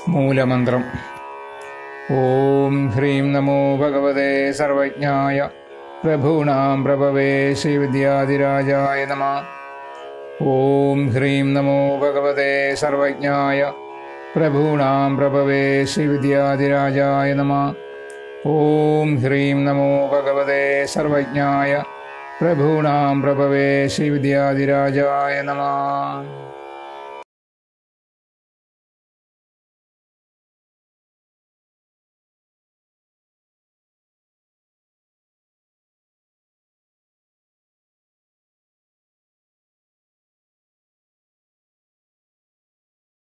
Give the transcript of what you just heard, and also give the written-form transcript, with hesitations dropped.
മൂലമന്ത്രം. ഓം ഹ്രീം നമോ ഭഗവതേ സർവജ്ഞായ പ്രഭൂണാം പ്രഭവേ ശ്രീവിദ്യാധിരാജായ നമഃ. ഓം ഹ്രീം നമോ ഭഗവതേ സർവജ്ഞായ പ്രഭൂണാം പ്രഭവേ ശ്രീവിദ്യാധിരാജായ നമഃ. ഓം ഹ്രീം നമോ ഭഗവതേ സർവജ്ഞായ പ്രഭൂണാം പ്രഭവേ ശ്രീവിദ്യാധിരാജായ നമഃ.